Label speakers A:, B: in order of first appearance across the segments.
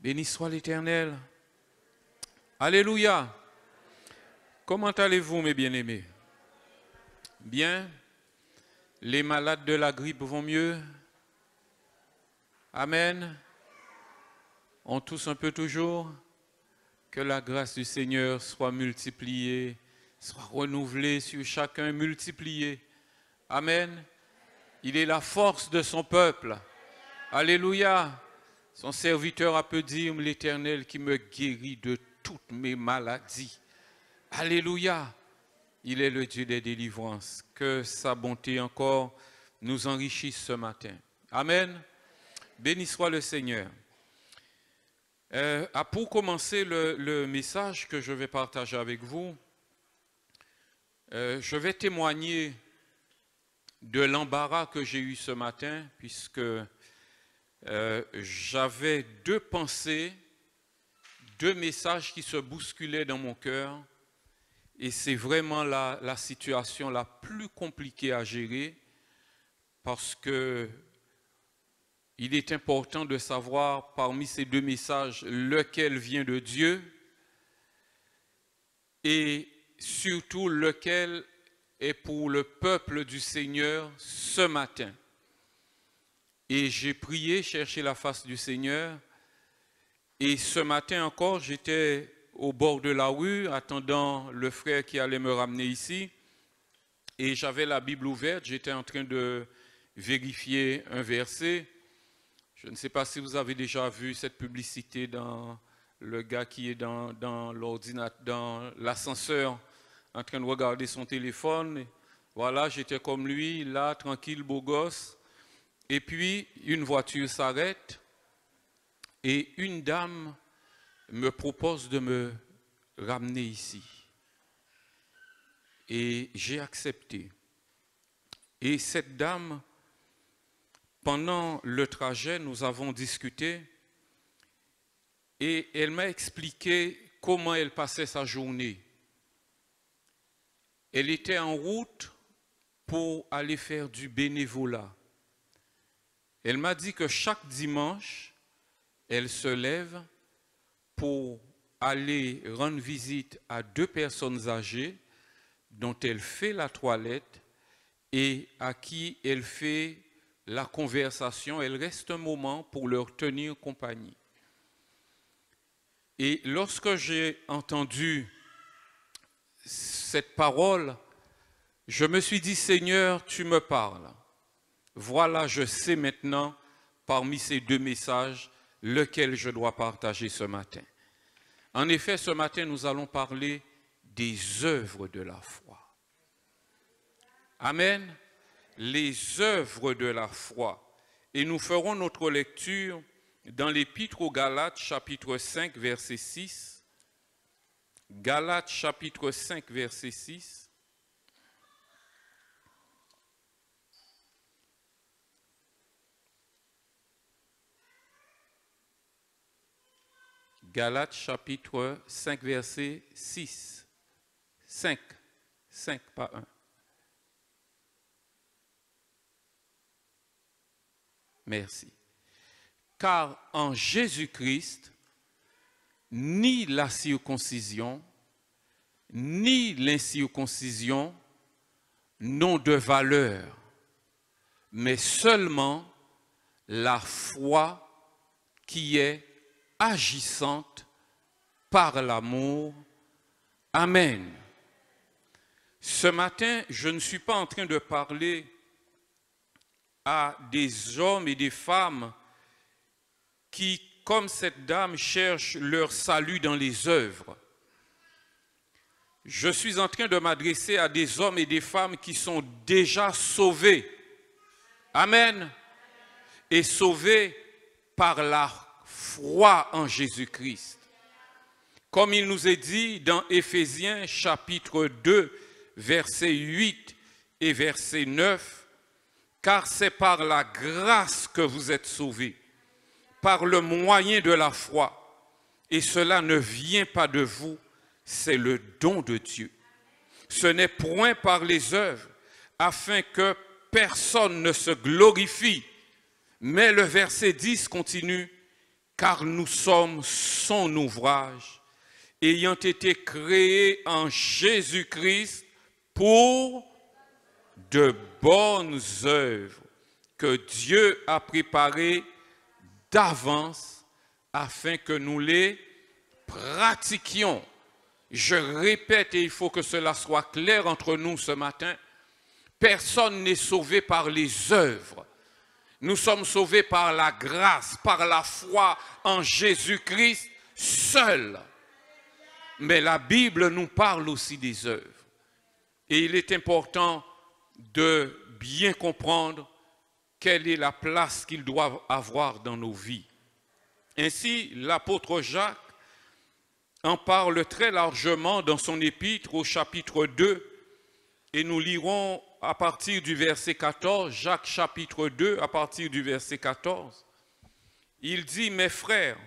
A: Béni soit l'Éternel. Alléluia. Comment allez-vous, mes bien-aimés? Bien. Les malades de la grippe vont mieux? Amen. On tousse un peu toujours? Que la grâce du Seigneur soit multipliée, soit renouvelée sur chacun, multipliée. Amen. Il est la force de son peuple. Alléluia. Son serviteur a pu dire, l'Éternel qui me guérit de toutes mes maladies. Alléluia. Il est le Dieu des délivrances. Que sa bonté encore nous enrichisse ce matin. Amen. Béni soit le Seigneur. Pour commencer le message que je vais partager avec vous, je vais témoigner de l'embarras que j'ai eu ce matin, puisque j'avais deux pensées, deux messages qui se bousculaient dans mon cœur, et c'est vraiment la situation la plus compliquée à gérer, parce que il est important de savoir parmi ces deux messages lequel vient de Dieu et surtout lequel est pour le peuple du Seigneur ce matin. Et j'ai prié, cherché la face du Seigneur. Et ce matin encore, j'étais au bord de la rue, attendant le frère qui allait me ramener ici. Et j'avais la Bible ouverte, j'étais en train de vérifier un verset. Je ne sais pas si vous avez déjà vu cette publicité dans le gars qui est dans l'ordinateur, dans l'ascenseur, en train de regarder son téléphone. Voilà, j'étais comme lui, là, tranquille, beau gosse. Et puis, une voiture s'arrête et une dame me propose de me ramener ici. Et j'ai accepté. Et cette dame, pendant le trajet, nous avons discuté et elle m'a expliqué comment elle passait sa journée. Elle était en route pour aller faire du bénévolat. Elle m'a dit que chaque dimanche, elle se lève pour aller rendre visite à deux personnes âgées dont elle fait la toilette et à qui elle fait la conversation. Elle reste un moment pour leur tenir compagnie. Et lorsque j'ai entendu cette parole, je me suis dit, Seigneur, tu me parles. Voilà, je sais maintenant, parmi ces deux messages, lequel je dois partager ce matin. En effet, ce matin, nous allons parler des œuvres de la foi. Amen. Les œuvres de la foi. Et nous ferons notre lecture dans l'Épître aux Galates, chapitre 5, verset 6. Galates, chapitre 5, verset 6. Galates, chapitre 5, verset 6. 5, pas 1. Merci. Car en Jésus-Christ, ni la circoncision, ni l'incirconcision n'ont de valeur, mais seulement la foi qui est agissante par l'amour. Amen. Ce matin, je ne suis pas en train de parler à des hommes et des femmes qui, comme cette dame, cherchent leur salut dans les œuvres. Je suis en train de m'adresser à des hommes et des femmes qui sont déjà sauvés. Amen. Et sauvés par la foi en Jésus-Christ. Comme il nous est dit dans Éphésiens chapitre 2, versets 8 et verset 9, car c'est par la grâce que vous êtes sauvés, par le moyen de la foi, et cela ne vient pas de vous, c'est le don de Dieu. Ce n'est point par les œuvres, afin que personne ne se glorifie. Mais le verset 10 continue, car nous sommes son ouvrage, ayant été créés en Jésus-Christ pour de bonnes œuvres que Dieu a préparées d'avance afin que nous les pratiquions. Je répète, et il faut que cela soit clair entre nous ce matin, personne n'est sauvé par les œuvres. Nous sommes sauvés par la grâce, par la foi en Jésus-Christ seul. Mais la Bible nous parle aussi des œuvres. Et il est important de bien comprendre quelle est la place qu'ils doivent avoir dans nos vies. Ainsi, l'apôtre Jacques en parle très largement dans son épître au chapitre 2, et nous lirons à partir du verset 14, Jacques chapitre 2, à partir du verset 14. Il dit, « Mes frères,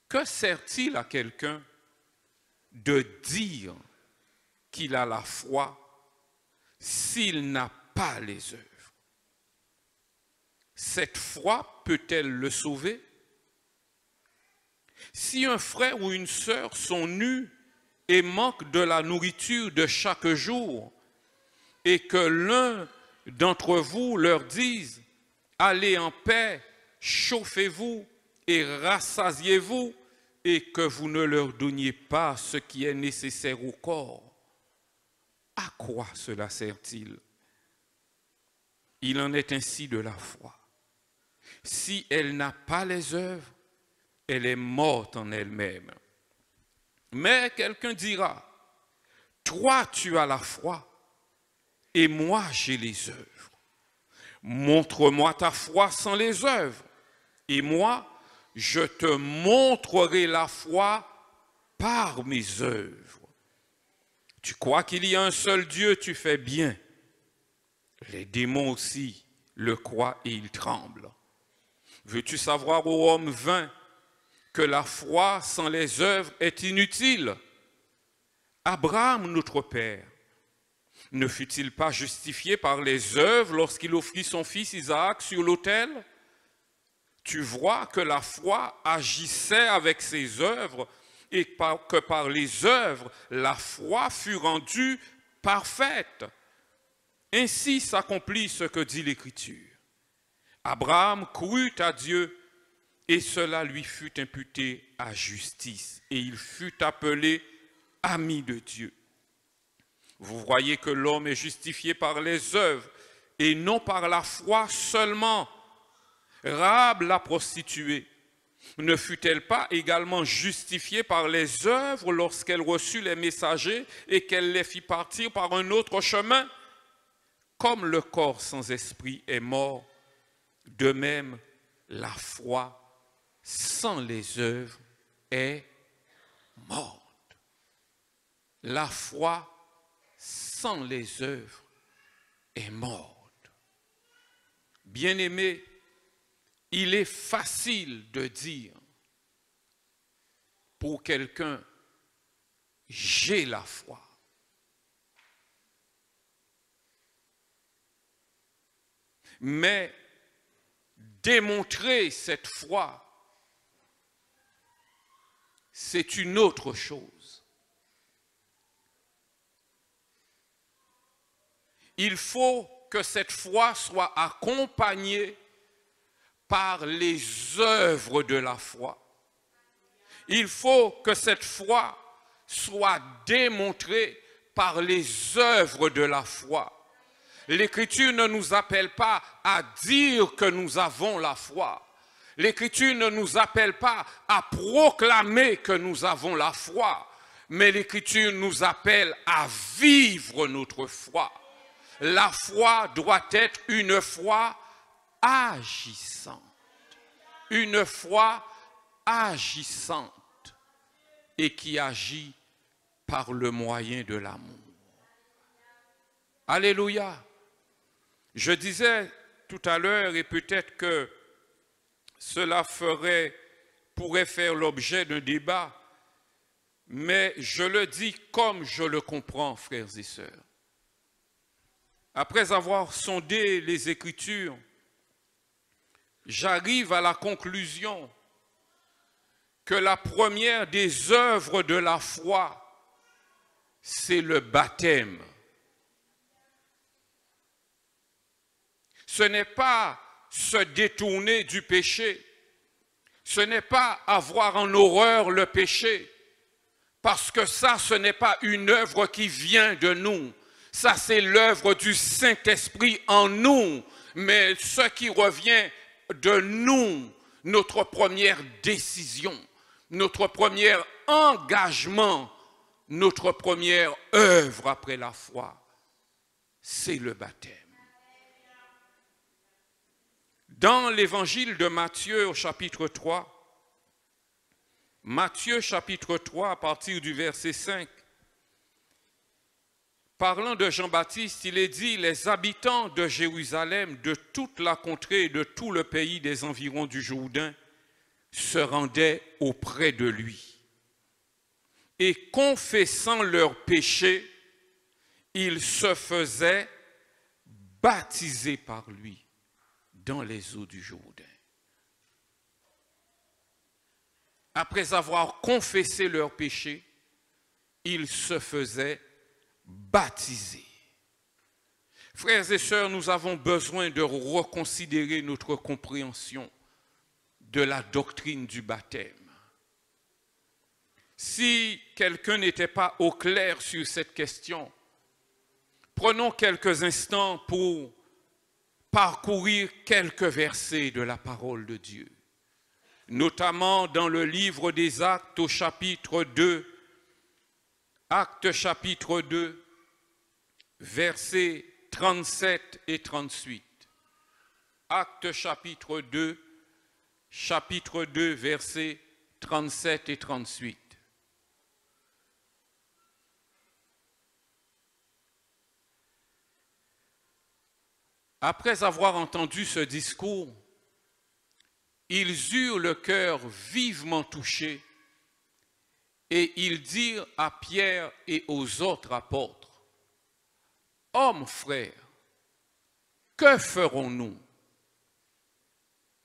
A: que sert-il à quelqu'un de dire qu'il a la foi s'il n'a pas les œuvres? Cette foi peut-elle le sauver? Si un frère ou une sœur sont nus et manquent de la nourriture de chaque jour, et que l'un d'entre vous leur dise, allez en paix, chauffez-vous et rassasiez-vous, et que vous ne leur donniez pas ce qui est nécessaire au corps, à quoi cela sert-il? Il en est ainsi de la foi. Si elle n'a pas les œuvres, elle est morte en elle-même. Mais quelqu'un dira, toi tu as la foi, et moi j'ai les œuvres. Montre-moi ta foi sans les œuvres, et moi je te montrerai la foi par mes œuvres. Tu crois qu'il y a un seul Dieu, tu fais bien. Les démons aussi le croient et ils tremblent. Veux-tu savoir, ô homme vain, que la foi sans les œuvres est inutile? Abraham, notre père, ne fut-il pas justifié par les œuvres lorsqu'il offrit son fils Isaac sur l'autel? Tu vois que la foi agissait avec ses œuvres et que par les œuvres, la foi fut rendue parfaite. Ainsi s'accomplit ce que dit l'Écriture. Abraham crut à Dieu et cela lui fut imputé à justice et il fut appelé ami de Dieu. Vous voyez que l'homme est justifié par les œuvres et non par la foi seulement. Rahab la prostituée, ne fut-elle pas également justifiée par les œuvres lorsqu'elle reçut les messagers et qu'elle les fit partir par un autre chemin? Comme le corps sans esprit est mort, de même la foi sans les œuvres est morte. La foi sans les œuvres est morte. Bien-aimés, il est facile de dire pour quelqu'un, j'ai la foi. Mais démontrer cette foi, c'est une autre chose. Il faut que cette foi soit accompagnée par les œuvres de la foi. Il faut que cette foi soit démontrée par les œuvres de la foi. L'Écriture ne nous appelle pas à dire que nous avons la foi. L'Écriture ne nous appelle pas à proclamer que nous avons la foi. Mais l'Écriture nous appelle à vivre notre foi. La foi doit être une foi agissante. Une foi agissante et qui agit par le moyen de l'amour. Alléluia. Je disais tout à l'heure, et peut-être que cela pourrait faire l'objet d'un débat, mais je le dis comme je le comprends, frères et sœurs. Après avoir sondé les Écritures, j'arrive à la conclusion que la première des œuvres de la foi, c'est le baptême. Ce n'est pas se détourner du péché. Ce n'est pas avoir en horreur le péché. Parce que ça, ce n'est pas une œuvre qui vient de nous. Ça, c'est l'œuvre du Saint-Esprit en nous. Mais ce qui revient de nous, notre première décision, notre premier engagement, notre première œuvre après la foi, c'est le baptême. Dans l'évangile de Matthieu au chapitre 3, Matthieu chapitre 3 à partir du verset 5, parlant de Jean-Baptiste, il est dit, les habitants de Jérusalem, de toute la contrée et de tout le pays des environs du Jourdain, se rendaient auprès de lui. Et confessant leurs péchés, ils se faisaient baptiser par lui dans les eaux du Jourdain. Après avoir confessé leurs péchés, ils se faisaient baptiser. Frères et sœurs, nous avons besoin de reconsidérer notre compréhension de la doctrine du baptême. Si quelqu'un n'était pas au clair sur cette question, prenons quelques instants pour parcourir quelques versets de la parole de Dieu, notamment dans le livre des Actes au chapitre 2, Actes chapitre 2, versets 37 et 38. Actes chapitre 2, versets 37 et 38. Après avoir entendu ce discours, ils eurent le cœur vivement touché et ils dirent à Pierre et aux autres apôtres, « Hommes, frères, que ferons-nous »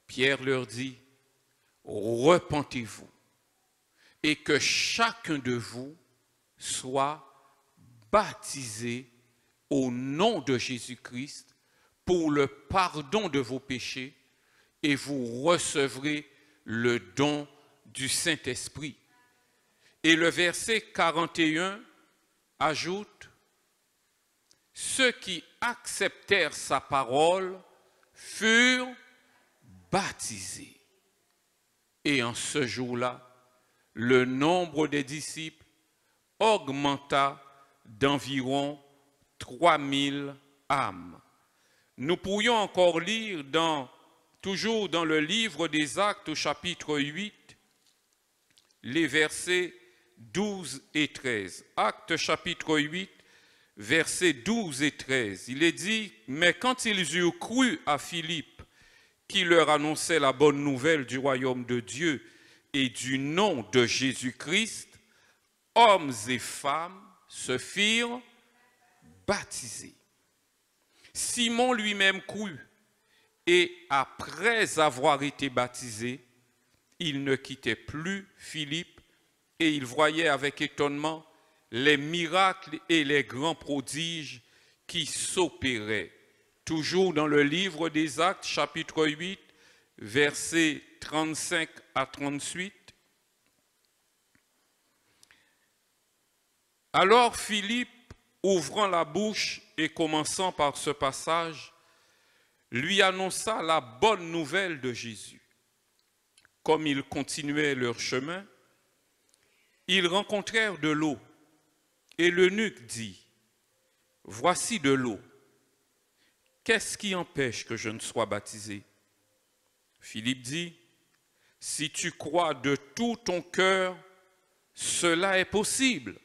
A: Pierre leur dit, « Repentez-vous et que chacun de vous soit baptisé au nom de Jésus-Christ pour le pardon de vos péchés, et vous recevrez le don du Saint-Esprit. » Et le verset 41 ajoute, « Ceux qui acceptèrent sa parole furent baptisés. » Et en ce jour-là, le nombre des disciples augmenta d'environ 3000 âmes. Nous pourrions encore lire toujours dans le livre des Actes au chapitre 8, les versets 12 et 13. Actes chapitre 8, versets 12 et 13. Il est dit, « Mais quand ils eurent cru à Philippe, qui leur annonçait la bonne nouvelle du royaume de Dieu et du nom de Jésus-Christ, hommes et femmes se firent baptiser. Simon lui-même crut, et après avoir été baptisé, il ne quittait plus Philippe, et il voyait avec étonnement les miracles et les grands prodiges qui s'opéraient. Toujours dans le livre des Actes, chapitre 8, versets 35 à 38. Alors Philippe, ouvrant la bouche et commençant par ce passage, lui annonça la bonne nouvelle de Jésus. Comme ils continuaient leur chemin, ils rencontrèrent de l'eau, et l'eunuque dit, « Voici de l'eau. Qu'est-ce qui empêche que je ne sois baptisé ?» Philippe dit, « Si tu crois de tout ton cœur, cela est possible. »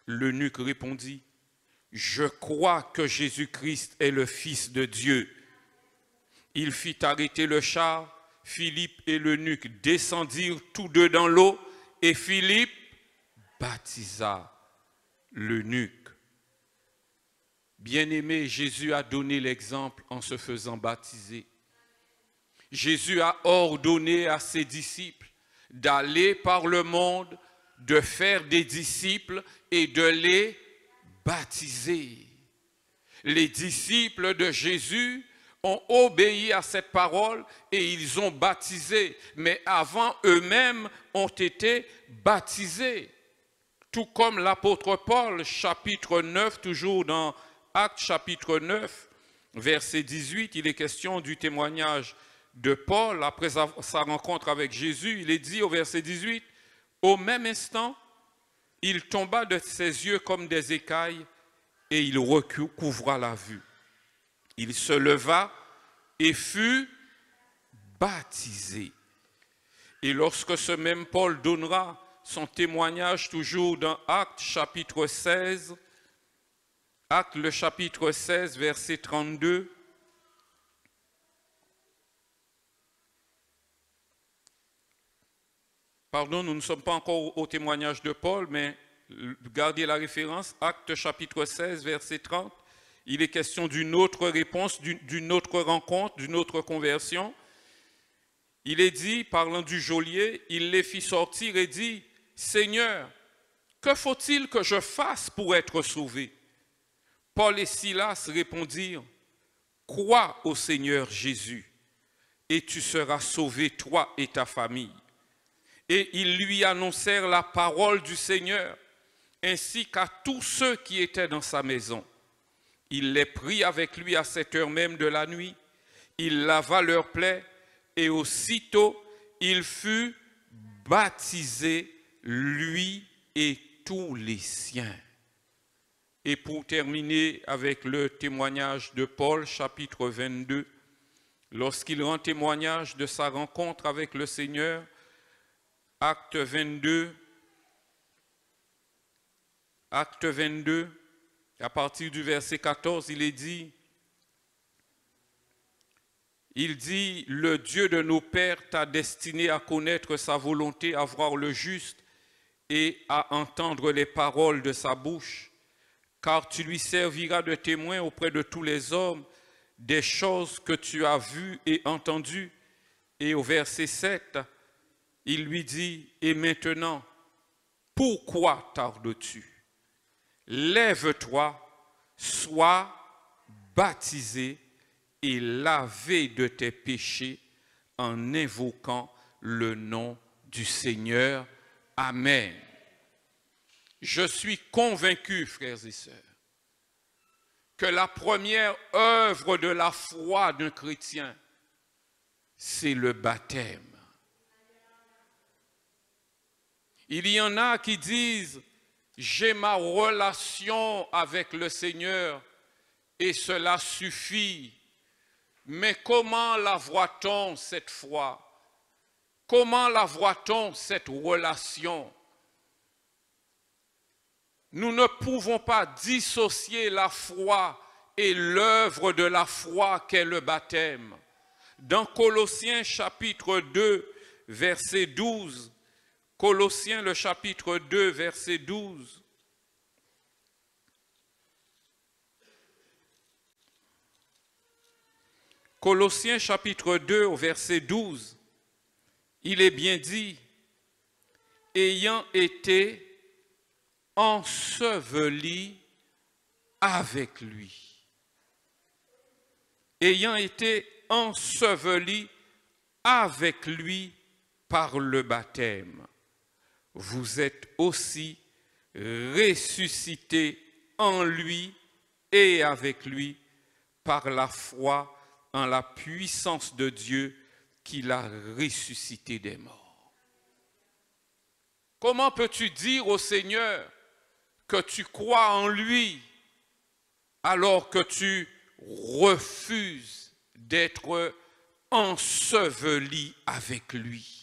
A: L'eunuque répondit, « Je crois que Jésus-Christ est le Fils de Dieu. » Il fit arrêter le char. Philippe et l'eunuque descendirent tous deux dans l'eau et Philippe baptisa l'eunuque. Bien-aimé, Jésus a donné l'exemple en se faisant baptiser. Jésus a ordonné à ses disciples d'aller par le monde, de faire des disciples et de les baptiser. Les disciples de Jésus ont obéi à cette parole et ils ont baptisé, mais avant eux-mêmes ont été baptisés. Tout comme l'apôtre Paul, chapitre 9, toujours dans Actes chapitre 9, verset 18, il est question du témoignage de Paul après sa rencontre avec Jésus. Il est dit au verset 18, « Au même instant, il tomba de ses yeux comme des écailles et il recouvra la vue. Il se leva et fut baptisé. » Et lorsque ce même Paul donnera son témoignage toujours dans Actes chapitre 16, Actes le chapitre 16, verset 32, pardon, nous ne sommes pas encore au témoignage de Paul, mais gardez la référence, Actes chapitre 16, verset 30, il est question d'une autre réponse, d'une autre rencontre, d'une autre conversion. Il est dit, parlant du geôlier, il les fit sortir et dit, « Seigneur, que faut-il que je fasse pour être sauvé ?» Paul et Silas répondirent, « Crois au Seigneur Jésus, et tu seras sauvé, toi et ta famille. » Et ils lui annoncèrent la parole du Seigneur, ainsi qu'à tous ceux qui étaient dans sa maison. Il les prit avec lui à cette heure même de la nuit, il lava leurs plaies, et aussitôt il fut baptisé, lui et tous les siens. Et pour terminer avec le témoignage de Paul, chapitre 22, lorsqu'il rend témoignage de sa rencontre avec le Seigneur, Acte 22, à partir du verset 14, il dit, « Le Dieu de nos pères t'a destiné à connaître sa volonté, à voir le juste et à entendre les paroles de sa bouche, car tu lui serviras de témoin auprès de tous les hommes des choses que tu as vues et entendues. » Et au verset 7, il lui dit, « Et maintenant, pourquoi tardes-tu? Lève-toi, sois baptisé et lavé de tes péchés en invoquant le nom du Seigneur. Amen. » Je suis convaincu, frères et sœurs, que la première œuvre de la foi d'un chrétien, c'est le baptême. Il y en a qui disent, j'ai ma relation avec le Seigneur et cela suffit. Mais comment la voit-on cette foi? Comment la voit-on cette relation? Nous ne pouvons pas dissocier la foi et l'œuvre de la foi qu'est le baptême. Dans Colossiens chapitre 2, verset 12, Colossiens le chapitre 2, verset 12. Colossiens chapitre 2, au verset 12, il est bien dit, ayant été enseveli avec lui. Ayant été enseveli avec lui par le baptême, vous êtes aussi ressuscités en lui et avec lui par la foi en la puissance de Dieu qui l'a ressuscité des morts. Comment peux-tu dire au Seigneur que tu crois en lui alors que tu refuses d'être enseveli avec lui?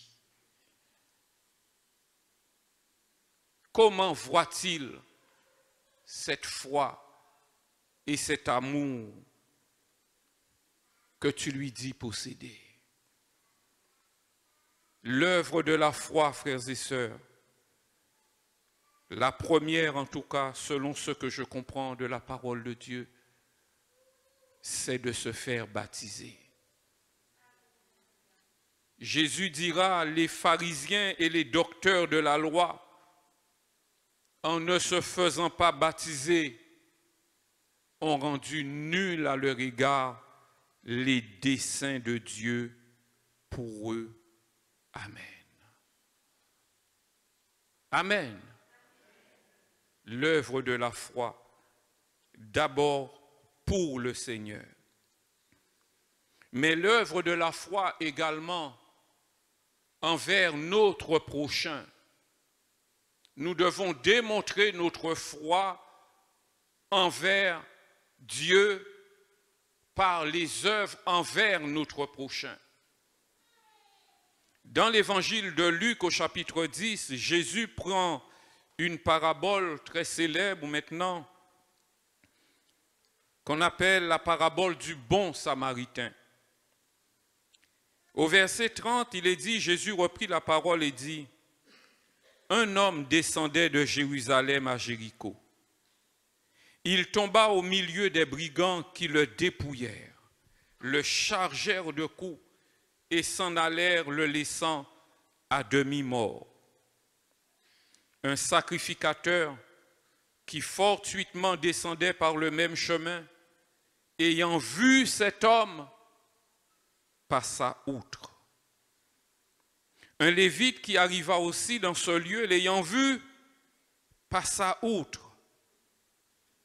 A: Comment voit-il cette foi et cet amour que tu lui dis posséder? L'œuvre de la foi, frères et sœurs, la première en tout cas, selon ce que je comprends de la parole de Dieu, c'est de se faire baptiser. Jésus dira, les pharisiens et les docteurs de la loi, en ne se faisant pas baptiser, ont rendu nul à leur égard les desseins de Dieu pour eux. Amen. Amen. L'œuvre de la foi, d'abord pour le Seigneur. Mais l'œuvre de la foi également envers notre prochain. Nous devons démontrer notre foi envers Dieu par les œuvres envers notre prochain. Dans l'évangile de Luc au chapitre 10, Jésus prend une parabole très célèbre maintenant qu'on appelle la parabole du bon samaritain. Au verset 30, il est dit, Jésus reprit la parole et dit, « Un homme descendait de Jérusalem à Jéricho. Il tomba au milieu des brigands qui le dépouillèrent, le chargèrent de coups et s'en allèrent le laissant à demi-mort. Un sacrificateur qui fortuitement descendait par le même chemin, ayant vu cet homme, passa outre. Un lévite qui arriva aussi dans ce lieu, l'ayant vu, passa outre.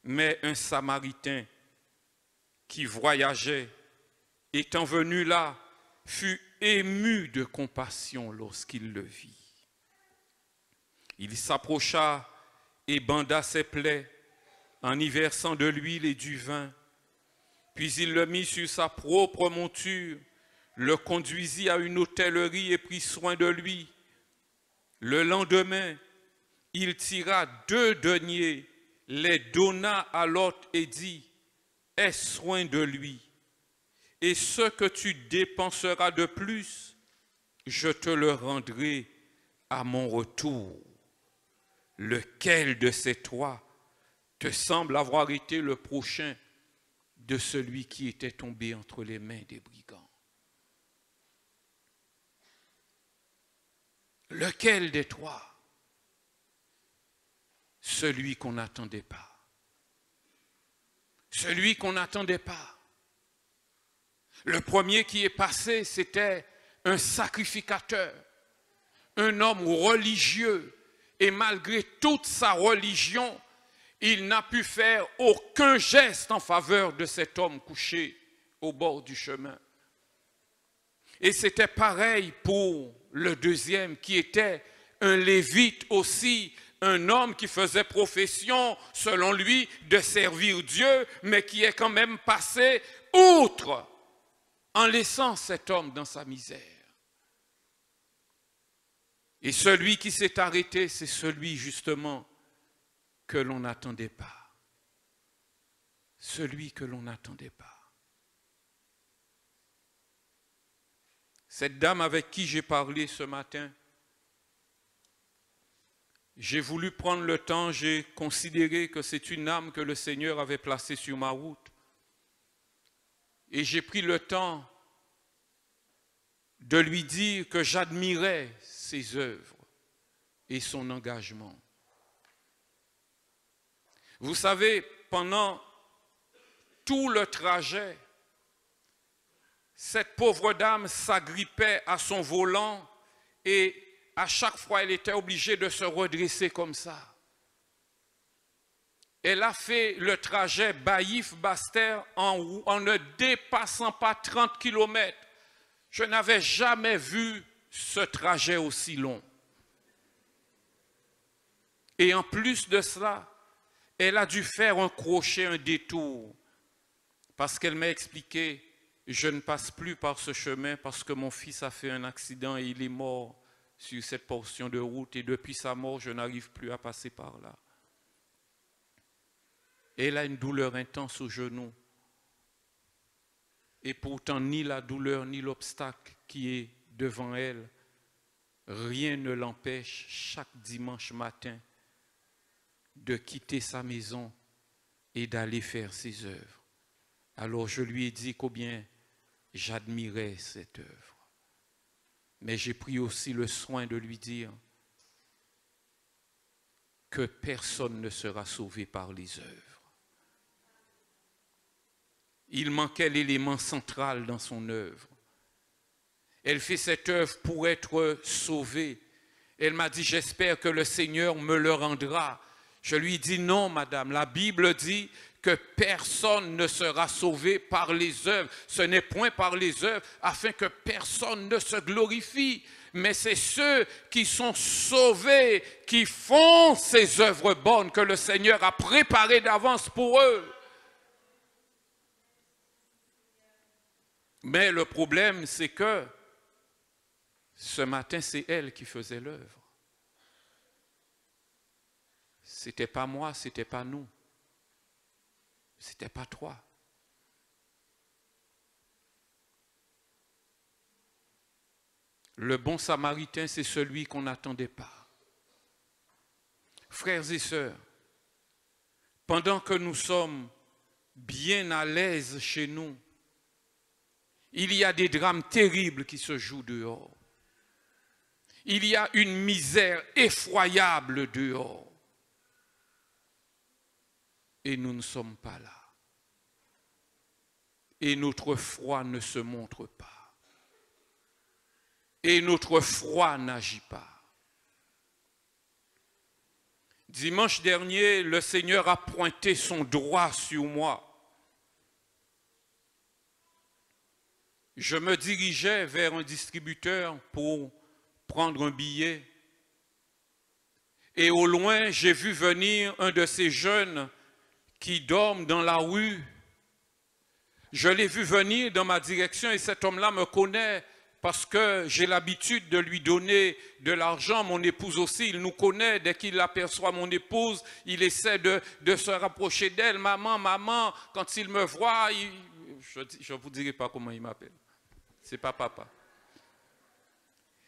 A: Mais un samaritain qui voyageait, étant venu là, fut ému de compassion lorsqu'il le vit. Il s'approcha et banda ses plaies en y versant de l'huile et du vin. Puis il le mit sur sa propre monture, le conduisit à une hôtellerie et prit soin de lui. Le lendemain, il tira 2 deniers, les donna à l'hôte et dit, « Aie soin de lui, et ce que tu dépenseras de plus, je te le rendrai à mon retour. » Lequel de ces 3 te semble avoir été le prochain de celui qui était tombé entre les mains des brigands? Lequel des 3? Celui qu'on n'attendait pas. Celui qu'on n'attendait pas. Le premier qui est passé, c'était un sacrificateur, un homme religieux. Et malgré toute sa religion, il n'a pu faire aucun geste en faveur de cet homme couché au bord du chemin. Et c'était pareil pour le deuxième qui était un lévite aussi, un homme qui faisait profession, selon lui, de servir Dieu, mais qui est quand même passé outre en laissant cet homme dans sa misère. Et celui qui s'est arrêté, c'est celui justement que l'on n'attendait pas. Celui que l'on n'attendait pas. Cette dame avec qui j'ai parlé ce matin, j'ai voulu prendre le temps, j'ai considéré que c'est une âme que le Seigneur avait placée sur ma route. Et j'ai pris le temps de lui dire que j'admirais ses œuvres et son engagement. Vous savez, pendant tout le trajet, cette pauvre dame s'agrippait à son volant et à chaque fois, elle était obligée de se redresser comme ça. Elle a fait le trajet Baïf-Basse-Terre en ne dépassant pas 30 km. Je n'avais jamais vu ce trajet aussi long. Et en plus de cela, elle a dû faire un crochet, un détour, parce qu'elle m'a expliqué, je ne passe plus par ce chemin parce que mon fils a fait un accident et il est mort sur cette portion de route et depuis sa mort, je n'arrive plus à passer par là. Elle a une douleur intense au genou. Et pourtant, ni la douleur, ni l'obstacle qui est devant elle, rien ne l'empêche chaque dimanche matin de quitter sa maison et d'aller faire ses œuvres. Alors je lui ai dit combien j'admirais cette œuvre. Mais j'ai pris aussi le soin de lui dire que personne ne sera sauvé par les œuvres. Il manquait l'élément central dans son œuvre. Elle fait cette œuvre pour être sauvée. Elle m'a dit, j'espère que le Seigneur me le rendra. Je lui dis, non, madame, la Bible dit que personne ne sera sauvé par les œuvres. Ce n'est point par les œuvres, afin que personne ne se glorifie. Mais c'est ceux qui sont sauvés, qui font ces œuvres bonnes que le Seigneur a préparées d'avance pour eux. Mais le problème, c'est que ce matin, c'est elle qui faisait l'œuvre. C'était pas moi, c'était pas nous. C'était pas toi. Le bon samaritain, c'est celui qu'on n'attendait pas. Frères et sœurs, pendant que nous sommes bien à l'aise chez nous, il y a des drames terribles qui se jouent dehors. Il y a une misère effroyable dehors. Et nous ne sommes pas là. Et notre foi ne se montre pas. Et notre foi n'agit pas. Dimanche dernier, le Seigneur a pointé son doigt sur moi. Je me dirigeais vers un distributeur pour prendre un billet. Et au loin, j'ai vu venir un de ces jeunes qui dorment dans la rue. Je l'ai vu venir dans ma direction et cet homme-là me connaît parce que j'ai l'habitude de lui donner de l'argent. Mon épouse aussi, il nous connaît. Dès qu'il aperçoit mon épouse, il essaie de se rapprocher d'elle. Maman, maman, quand il me voit, je ne vous dirai pas comment il m'appelle. C'est pas papa.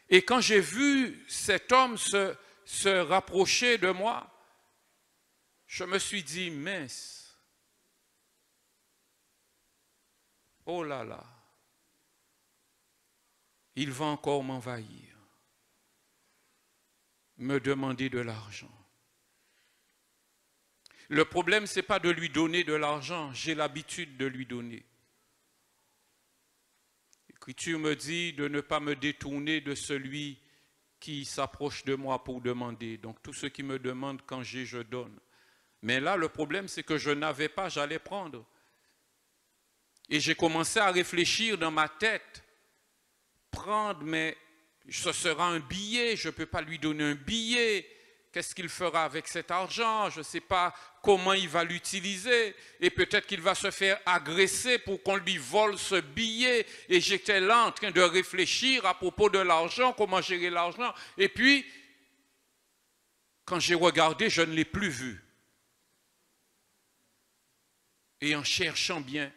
A: Et quand j'ai vu cet homme se rapprocher de moi, je me suis dit, mince, oh là là, il va encore m'envahir, me demander de l'argent. Le problème, ce n'est pas de lui donner de l'argent, j'ai l'habitude de lui donner. L'Écriture me dit de ne pas me détourner de celui qui s'approche de moi pour demander. Donc tout ce qui me demande, quand j'ai, je donne. Mais là, le problème, c'est que je n'avais pas, j'allais prendre. Et j'ai commencé à réfléchir dans ma tête. Prendre, mais ce sera un billet, je ne peux pas lui donner un billet. Qu'est-ce qu'il fera avec cet argent? Je ne sais pas comment il va l'utiliser. Et peut-être qu'il va se faire agresser pour qu'on lui vole ce billet. Et j'étais là en train de réfléchir à propos de l'argent, comment gérer l'argent. Et puis, quand j'ai regardé, je ne l'ai plus vu. Et en cherchant bien,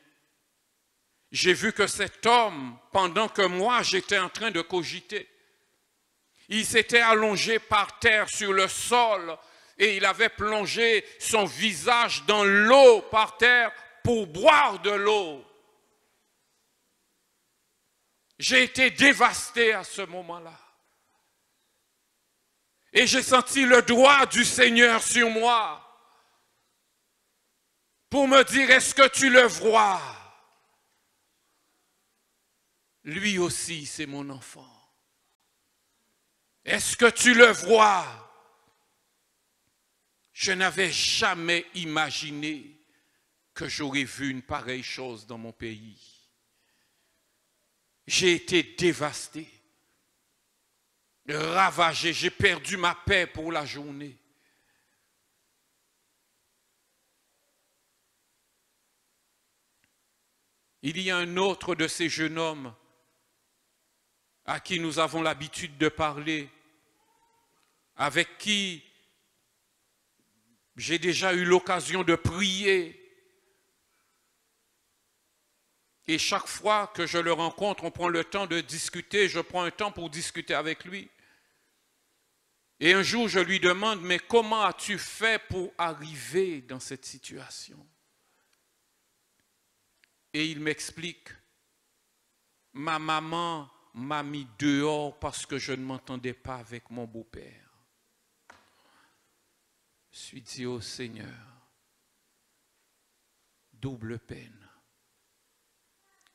A: j'ai vu que cet homme, pendant que moi j'étais en train de cogiter, il s'était allongé par terre sur le sol et il avait plongé son visage dans l'eau par terre pour boire de l'eau. J'ai été dévasté à ce moment-là. Et j'ai senti le doigt du Seigneur sur moi pour me dire, est-ce que tu le vois? Lui aussi, c'est mon enfant. Est-ce que tu le vois? Je n'avais jamais imaginé que j'aurais vu une pareille chose dans mon pays. J'ai été dévasté, ravagé, j'ai perdu ma paix pour la journée. Il y a un autre de ces jeunes hommes à qui nous avons l'habitude de parler, avec qui j'ai déjà eu l'occasion de prier. Et chaque fois que je le rencontre, on prend le temps de discuter, je prends un temps pour discuter avec lui. Et un jour, je lui demande, mais comment as-tu fait pour arriver dans cette situation? Et il m'explique, ma maman m'a mis dehors parce que je ne m'entendais pas avec mon beau-père. Je suis dit au Seigneur, double peine,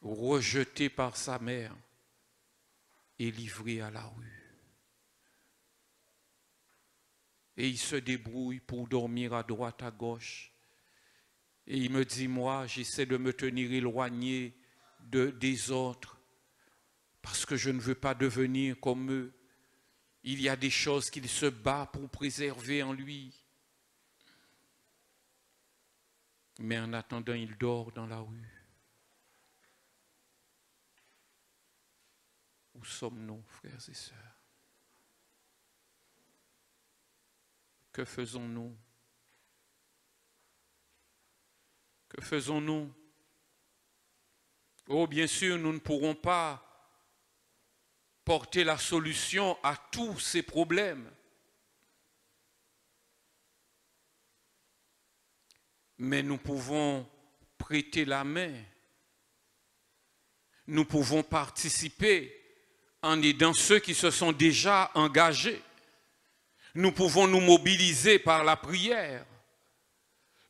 A: rejeté par sa mère et livré à la rue. Et il se débrouille pour dormir à droite, à gauche. Et il me dit, moi, j'essaie de me tenir éloigné des autres parce que je ne veux pas devenir comme eux. Il y a des choses qu'il se bat pour préserver en lui. Mais en attendant, il dort dans la rue. Où sommes-nous, frères et sœurs? Que faisons-nous? Que faisons-nous? Oh, bien sûr, nous ne pourrons pas porter la solution à tous ces problèmes. Mais nous pouvons prêter la main. Nous pouvons participer en aidant ceux qui se sont déjà engagés. Nous pouvons nous mobiliser par la prière.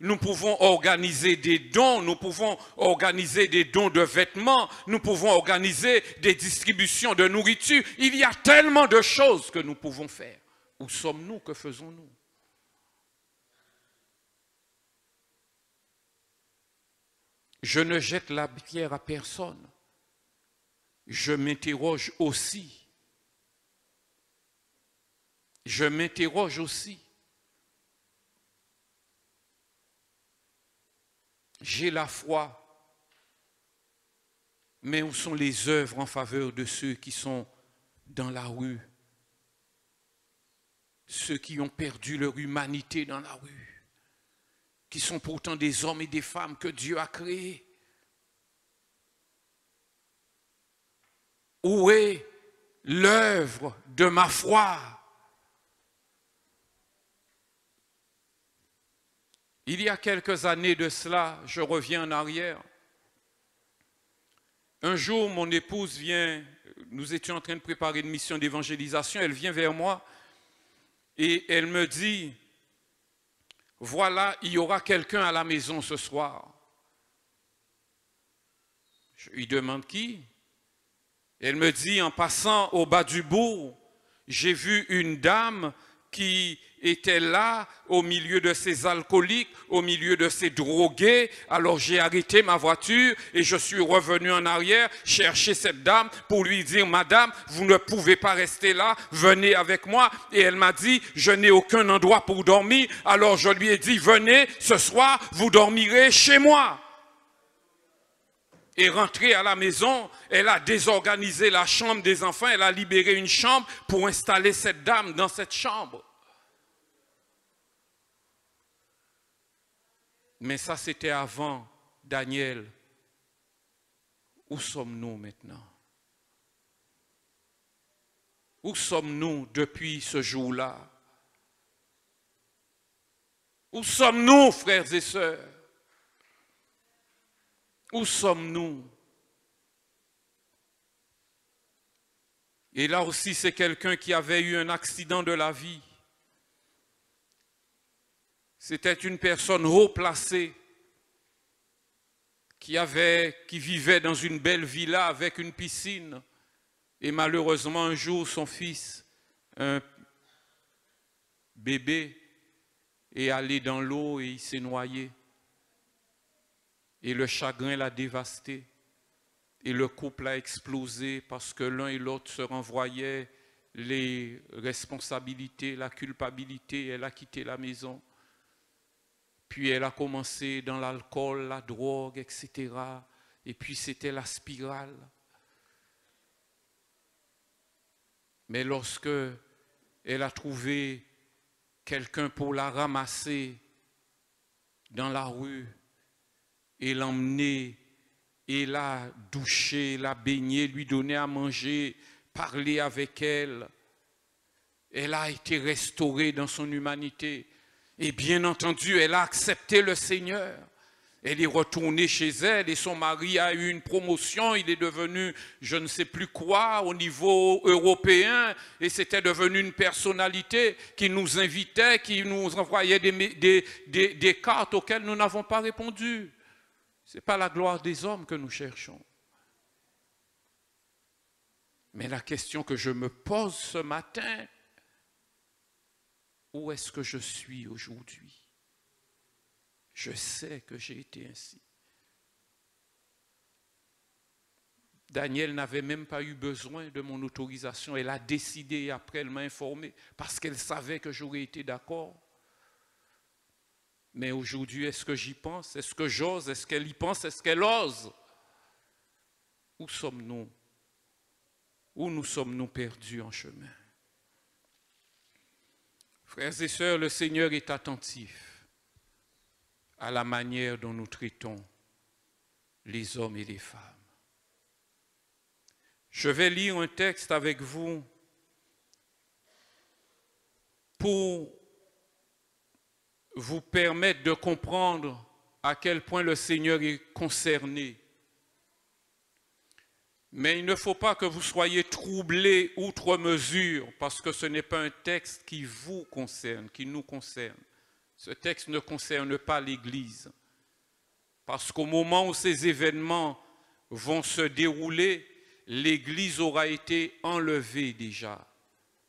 A: Nous pouvons organiser des dons, nous pouvons organiser des dons de vêtements, nous pouvons organiser des distributions de nourriture. Il y a tellement de choses que nous pouvons faire. Où sommes-nous? Que faisons-nous? Je ne jette la pierre à personne. Je m'interroge aussi. Je m'interroge aussi. J'ai la foi, mais où sont les œuvres en faveur de ceux qui sont dans la rue? Ceux qui ont perdu leur humanité dans la rue, qui sont pourtant des hommes et des femmes que Dieu a créés. Où est l'œuvre de ma foi? Il y a quelques années de cela, je reviens en arrière. Un jour, mon épouse vient, nous étions en train de préparer une mission d'évangélisation, elle vient vers moi et elle me dit, voilà, il y aura quelqu'un à la maison ce soir. Je lui demande qui? Elle me dit, en passant au bas du bourg, j'ai vu une dame qui était là au milieu de ces alcooliques, au milieu de ces drogués. Alors j'ai arrêté ma voiture et je suis revenu en arrière chercher cette dame pour lui dire, madame, vous ne pouvez pas rester là, venez avec moi. Et elle m'a dit, je n'ai aucun endroit pour dormir. Alors je lui ai dit, venez, ce soir, vous dormirez chez moi. Et rentrée à la maison, elle a désorganisé la chambre des enfants, elle a libéré une chambre pour installer cette dame dans cette chambre. Mais ça, c'était avant Daniel. Où sommes-nous maintenant? Où sommes-nous depuis ce jour-là? Où sommes-nous, frères et sœurs? Où sommes-nous? Et là aussi, c'est quelqu'un qui avait eu un accident de la vie. C'était une personne haut placée qui vivait dans une belle villa avec une piscine. Et malheureusement, un jour, son fils, un bébé, est allé dans l'eau et il s'est noyé. Et le chagrin l'a dévasté. Et le couple a explosé parce que l'un et l'autre se renvoyaient les responsabilités, la culpabilité. Elle a quitté la maison. Puis elle a commencé dans l'alcool, la drogue, etc. Et puis c'était la spirale. Mais lorsque elle a trouvé quelqu'un pour la ramasser dans la rue et l'emmener et la doucher, la baigner, lui donner à manger, parler avec elle, elle a été restaurée dans son humanité. Et bien entendu, elle a accepté le Seigneur. Elle est retournée chez elle et son mari a eu une promotion, il est devenu je ne sais plus quoi au niveau européen et c'était devenu une personnalité qui nous invitait, qui nous envoyait des cartes auxquelles nous n'avons pas répondu. Ce n'est pas la gloire des hommes que nous cherchons. Mais la question que je me pose ce matin, où est-ce que je suis aujourd'hui? Je sais que j'ai été ainsi. Daniel n'avait même pas eu besoin de mon autorisation. Elle a décidé et après elle m'a informé parce qu'elle savait que j'aurais été d'accord. Mais aujourd'hui, est-ce que j'y pense? Est-ce que j'ose? Est-ce qu'elle y pense? Est-ce qu'elle ose? Où sommes-nous? Où nous sommes-nous perdus en chemin? Frères et sœurs, le Seigneur est attentif à la manière dont nous traitons les hommes et les femmes. Je vais lire un texte avec vous pour vous permettre de comprendre à quel point le Seigneur est concerné. Mais il ne faut pas que vous soyez troublés outre mesure, parce que ce n'est pas un texte qui vous concerne, qui nous concerne. Ce texte ne concerne pas l'Église. Parce qu'au moment où ces événements vont se dérouler, l'Église aura été enlevée déjà.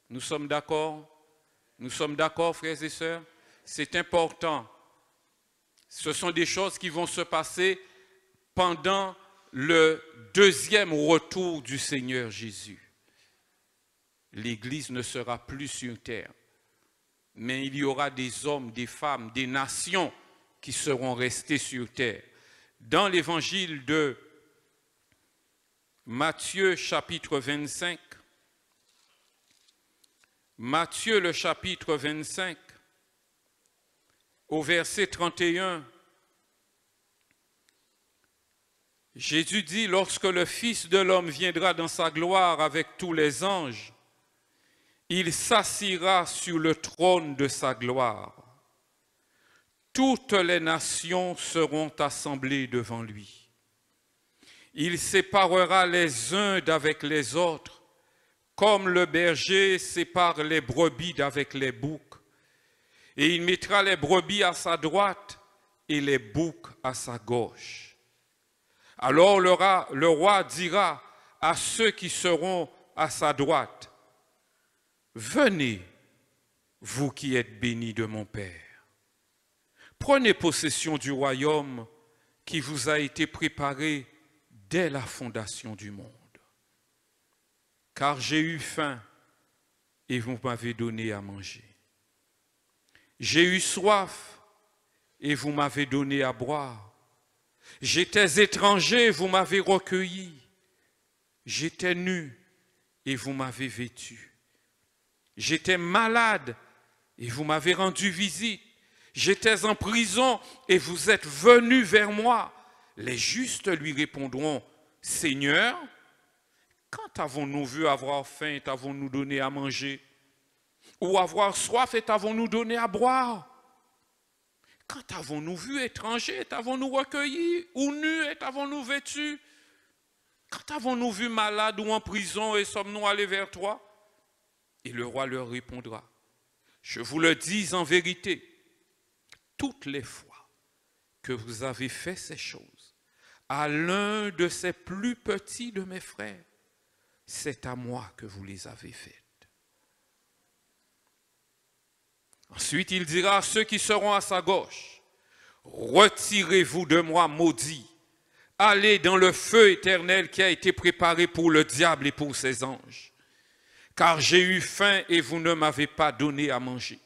A: Nous sommes d'accord? Nous sommes d'accord, frères et sœurs? C'est important. Ce sont des choses qui vont se passer pendant le deuxième retour du Seigneur Jésus. L'Église ne sera plus sur terre, mais il y aura des hommes, des femmes, des nations qui seront restés sur terre. Dans l'évangile de Matthieu chapitre 25, Matthieu le chapitre 25, au verset 31, Jésus dit, lorsque le Fils de l'homme viendra dans sa gloire avec tous les anges, il s'assiera sur le trône de sa gloire. Toutes les nations seront assemblées devant lui. Il séparera les uns d'avec les autres, comme le berger sépare les brebis d'avec les boucs. Et il mettra les brebis à sa droite et les boucs à sa gauche. Alors le roi dira à ceux qui seront à sa droite, « Venez, vous qui êtes bénis de mon Père. Prenez possession du royaume qui vous a été préparé dès la fondation du monde. Car j'ai eu faim et vous m'avez donné à manger. J'ai eu soif et vous m'avez donné à boire. J'étais étranger, vous m'avez recueilli. J'étais nu et vous m'avez vêtu. J'étais malade et vous m'avez rendu visite. J'étais en prison et vous êtes venus vers moi. Les justes lui répondront, Seigneur, quand avons-nous vu avoir faim et t'avons-nous donné à manger? Ou avoir soif et t'avons-nous donné à boire? Quand avons-nous vu étranger et t'avons-nous recueilli? Ou nu et t'avons-nous vêtu? Quand avons-nous vu malade ou en prison et sommes-nous allés vers toi? Et le roi leur répondra, je vous le dis en vérité, toutes les fois que vous avez fait ces choses à l'un de ces plus petits de mes frères, c'est à moi que vous les avez faites. Ensuite, il dira à ceux qui seront à sa gauche, retirez-vous de moi, maudits, allez dans le feu éternel qui a été préparé pour le diable et pour ses anges. Car j'ai eu faim et vous ne m'avez pas donné à manger.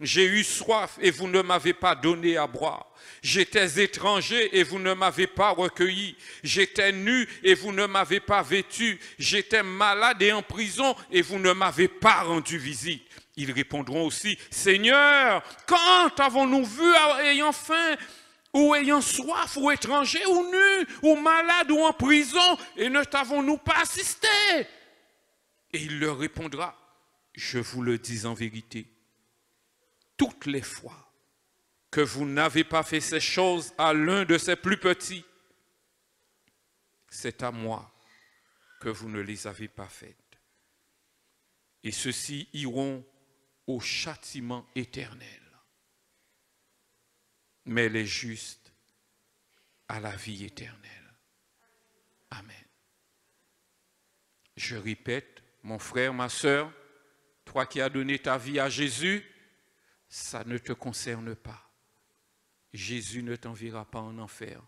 A: J'ai eu soif et vous ne m'avez pas donné à boire. J'étais étranger et vous ne m'avez pas recueilli. J'étais nu et vous ne m'avez pas vêtu. J'étais malade et en prison et vous ne m'avez pas rendu visite. Ils répondront aussi, Seigneur, quand avons-nous vu ayant faim, ou ayant soif, ou étranger, ou nu, ou malade, ou en prison, et ne t'avons-nous pas assisté? Et il leur répondra, je vous le dis en vérité, toutes les fois que vous n'avez pas fait ces choses à l'un de ces plus petits, c'est à moi que vous ne les avez pas faites. Et ceux-ci iront au châtiment éternel, mais les justes à la vie éternelle. Amen. Je répète, mon frère, ma sœur, toi qui as donné ta vie à Jésus, ça ne te concerne pas. Jésus ne t'enverra pas en enfer.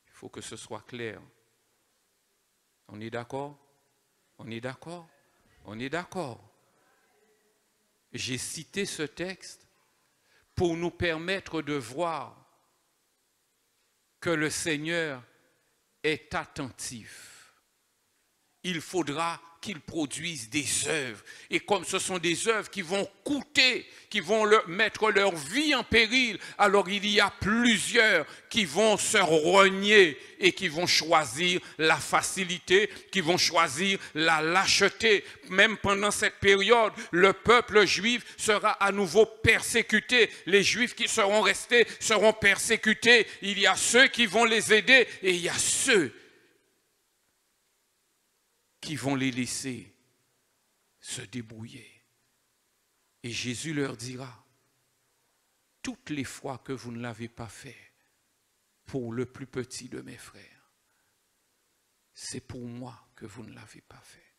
A: Il faut que ce soit clair. On est d'accord? On est d'accord? On est d'accord. J'ai cité ce texte pour nous permettre de voir que le Seigneur est attentif. Il faudra qu'il produise des œuvres. Et comme ce sont des œuvres qui vont coûter, qui vont mettre leur vie en péril, alors il y a plusieurs qui vont se renier et qui vont choisir la facilité, qui vont choisir la lâcheté. Même pendant cette période, le peuple juif sera à nouveau persécuté. Les Juifs qui seront restés seront persécutés. Il y a ceux qui vont les aider et il y a ceux qui vont les laisser se débrouiller. Et Jésus leur dira, toutes les fois que vous ne l'avez pas fait pour le plus petit de mes frères, c'est pour moi que vous ne l'avez pas fait.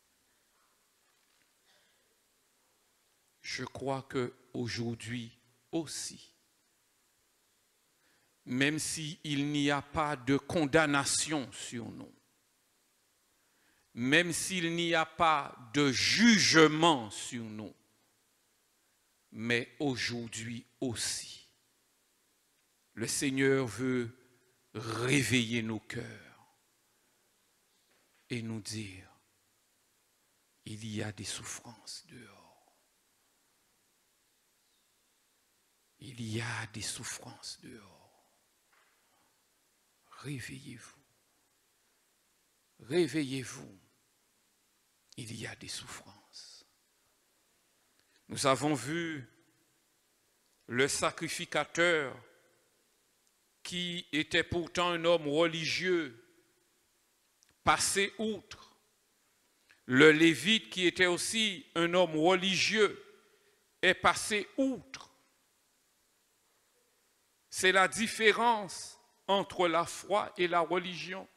A: Je crois qu'aujourd'hui aussi, même s'il n'y a pas de condamnation sur nous, même s'il n'y a pas de jugement sur nous, mais aujourd'hui aussi, le Seigneur veut réveiller nos cœurs et nous dire, il y a des souffrances dehors. Il y a des souffrances dehors. Réveillez-vous. Réveillez-vous, il y a des souffrances. Nous avons vu le sacrificateur qui était pourtant un homme religieux passer outre. Le Lévite qui était aussi un homme religieux est passé outre. C'est la différence entre la foi et la religion.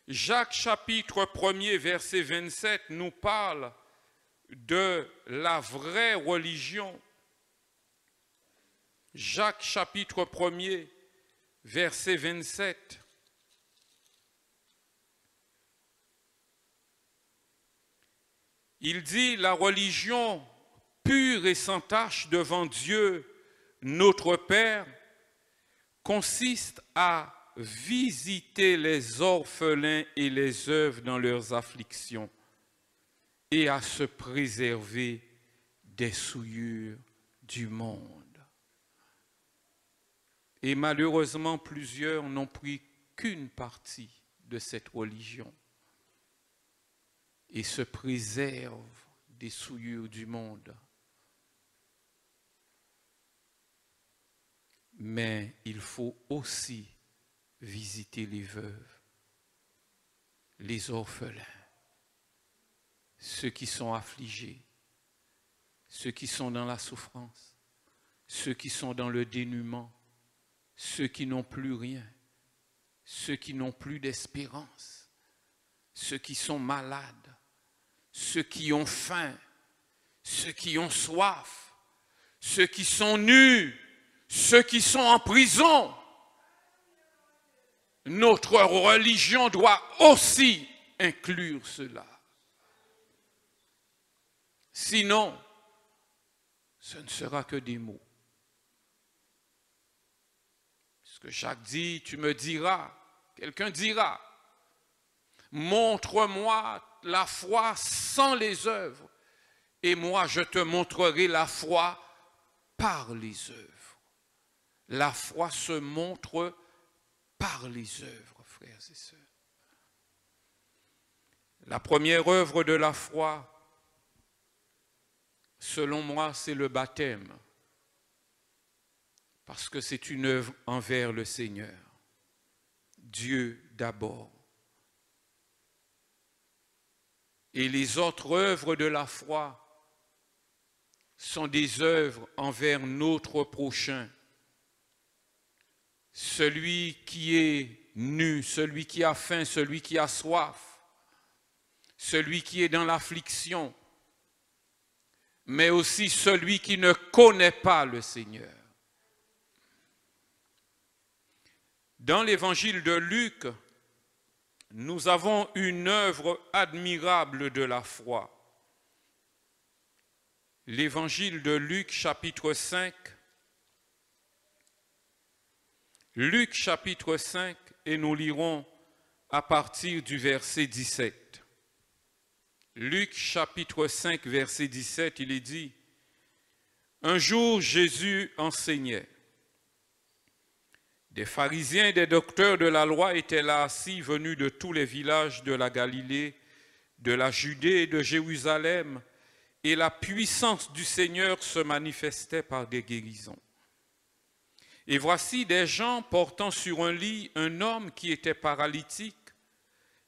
A: Jacques chapitre 1er verset 27 nous parle de la vraie religion. Jacques chapitre 1er verset 27. Il dit, la religion pure et sans tache devant Dieu, notre Père, consiste à visiter les orphelins et les veuves dans leurs afflictions et à se préserver des souillures du monde. Et malheureusement, plusieurs n'ont pris qu'une partie de cette religion et se préservent des souillures du monde. Mais il faut aussi visiter les veuves, les orphelins, ceux qui sont affligés, ceux qui sont dans la souffrance, ceux qui sont dans le dénuement, ceux qui n'ont plus rien, ceux qui n'ont plus d'espérance, ceux qui sont malades, ceux qui ont faim, ceux qui ont soif, ceux qui sont nus, ceux qui sont en prison. Notre religion doit aussi inclure cela. Sinon, ce ne sera que des mots. Ce que Jacques dit, tu me diras, quelqu'un dira, montre-moi la foi sans les œuvres, et moi je te montrerai la foi par les œuvres. La foi se montre par les œuvres, frères et sœurs. La première œuvre de la foi, selon moi, c'est le baptême. Parce que c'est une œuvre envers le Seigneur. Dieu d'abord. Et les autres œuvres de la foi sont des œuvres envers notre prochain. Celui qui est nu, celui qui a faim, celui qui a soif, celui qui est dans l'affliction, mais aussi celui qui ne connaît pas le Seigneur. Dans l'évangile de Luc, nous avons une œuvre admirable de la foi. L'évangile de Luc, chapitre 5. Luc, chapitre 5, et nous lirons à partir du verset 17. Luc, chapitre 5, verset 17, il est dit, « Un jour, Jésus enseignait. Des pharisiens et des docteurs de la loi étaient là assis, venus de tous les villages de la Galilée, de la Judée et de Jérusalem, et la puissance du Seigneur se manifestait par des guérisons. Et voici des gens portant sur un lit un homme qui était paralytique,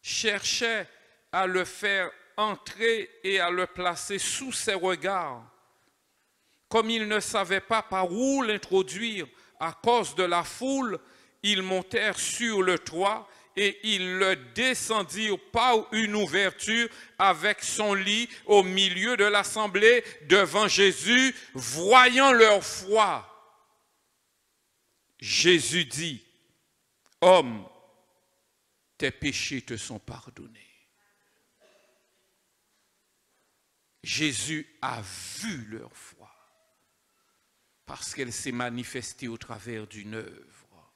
A: cherchaient à le faire entrer et à le placer sous ses regards. Comme ils ne savaient pas par où l'introduire, à cause de la foule, ils montèrent sur le toit et ils le descendirent par une ouverture avec son lit au milieu de l'assemblée devant Jésus. Voyant leur foi, Jésus dit, « Homme, tes péchés te sont pardonnés. » Jésus a vu leur foi parce qu'elle s'est manifestée au travers d'une œuvre.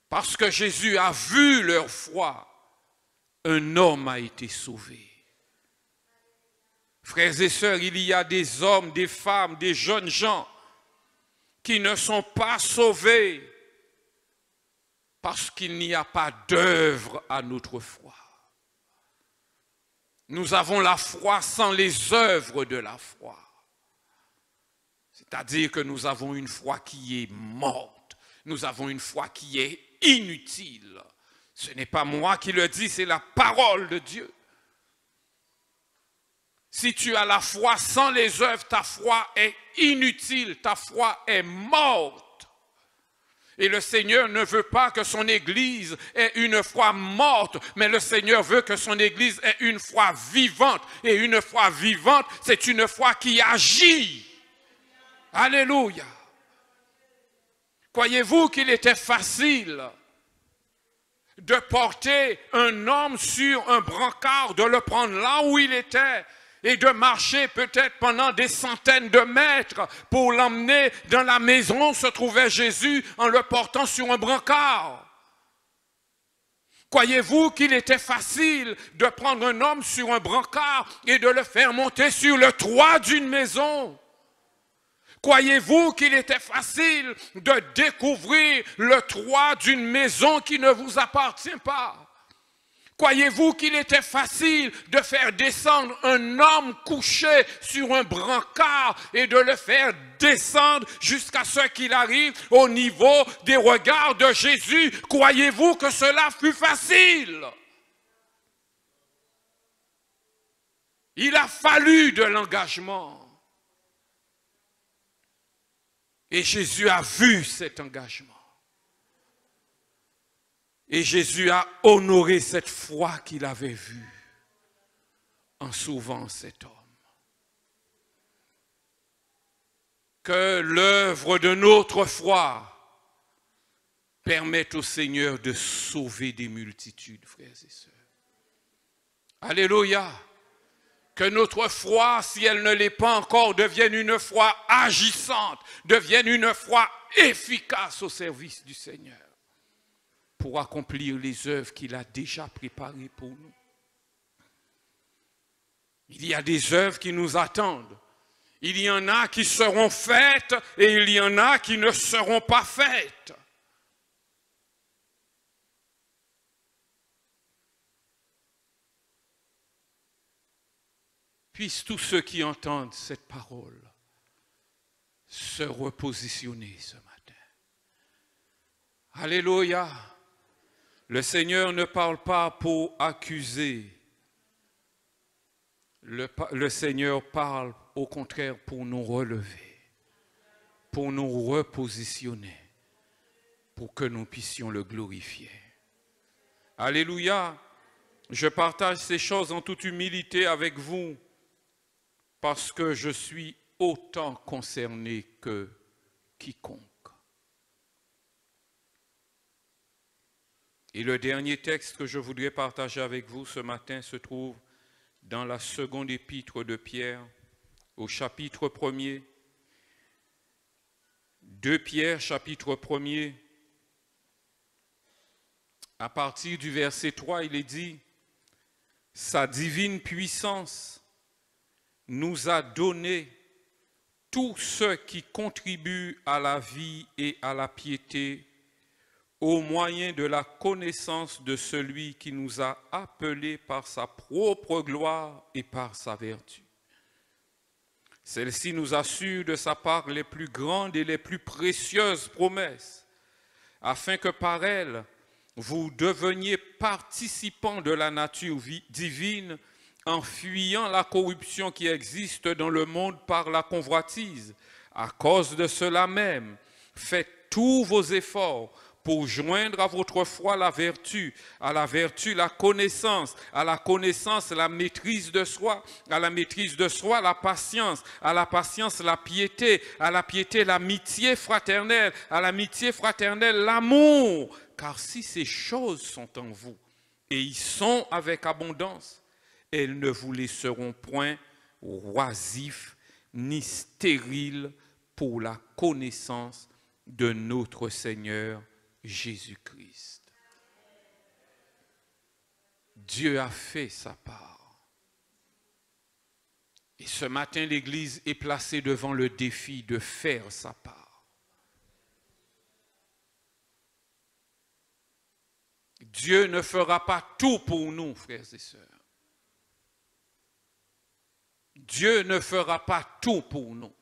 A: Parce que Jésus a vu leur foi, un homme a été sauvé. Frères et sœurs, il y a des hommes, des femmes, des jeunes gens qui ne sont pas sauvés parce qu'il n'y a pas d'œuvre à notre foi. Nous avons la foi sans les œuvres de la foi. C'est-à-dire que nous avons une foi qui est morte. Nous avons une foi qui est inutile. Ce n'est pas moi qui le dis, c'est la parole de Dieu. Si tu as la foi sans les œuvres, ta foi est inutile, ta foi est morte. Et le Seigneur ne veut pas que son Église ait une foi morte, mais le Seigneur veut que son Église ait une foi vivante. Et une foi vivante, c'est une foi qui agit. Alléluia. Croyez-vous qu'il était facile de porter un homme sur un brancard, de le prendre là où il était et de marcher peut-être pendant des centaines de mètres pour l'emmener dans la maison où se trouvait Jésus en le portant sur un brancard? Croyez-vous qu'il était facile de prendre un homme sur un brancard et de le faire monter sur le toit d'une maison? Croyez-vous qu'il était facile de découvrir le toit d'une maison qui ne vous appartient pas? Croyez-vous qu'il était facile de faire descendre un homme couché sur un brancard et de le faire descendre jusqu'à ce qu'il arrive au niveau des regards de Jésus? Croyez-vous que cela fut facile? Il a fallu de l'engagement. Et Jésus a vu cet engagement. Et Jésus a honoré cette foi qu'il avait vue en sauvant cet homme. Que l'œuvre de notre foi permette au Seigneur de sauver des multitudes, frères et sœurs. Alléluia. Que notre foi, si elle ne l'est pas encore, devienne une foi agissante, devienne une foi efficace au service du Seigneur, pour accomplir les œuvres qu'il a déjà préparées pour nous. Il y a des œuvres qui nous attendent. Il y en a qui seront faites et il y en a qui ne seront pas faites. Puissent tous ceux qui entendent cette parole se repositionner ce matin. Alléluia. Le Seigneur ne parle pas pour accuser. Le Seigneur parle au contraire pour nous relever, pour nous repositionner, pour que nous puissions le glorifier. Alléluia. Je partage ces choses en toute humilité avec vous parce que je suis autant concerné que quiconque. Et le dernier texte que je voudrais partager avec vous ce matin se trouve dans la seconde épître de Pierre, au chapitre 1er. 2 Pierre, chapitre 1er, à partir du verset 3, il est dit « Sa divine puissance nous a donné tout ce qui contribue à la vie et à la piété au moyen de la connaissance de celui qui nous a appelés par sa propre gloire et par sa vertu. Celle-ci nous assure de sa part les plus grandes et les plus précieuses promesses, afin que par elles, vous deveniez participants de la nature divine en fuyant la corruption qui existe dans le monde par la convoitise. À cause de cela même, faites tous vos efforts pour joindre à votre foi la vertu, à la vertu la connaissance, à la connaissance la maîtrise de soi, à la maîtrise de soi la patience, à la patience la piété, à la piété l'amitié fraternelle, à l'amitié fraternelle l'amour. Car si ces choses sont en vous et y sont avec abondance, elles ne vous laisseront point oisifs ni stériles pour la connaissance de notre Seigneur Jésus-Christ. Dieu a fait sa part. Et ce matin, l'Église est placée devant le défi de faire sa part. Dieu ne fera pas tout pour nous, frères et sœurs. Dieu ne fera pas tout pour nous.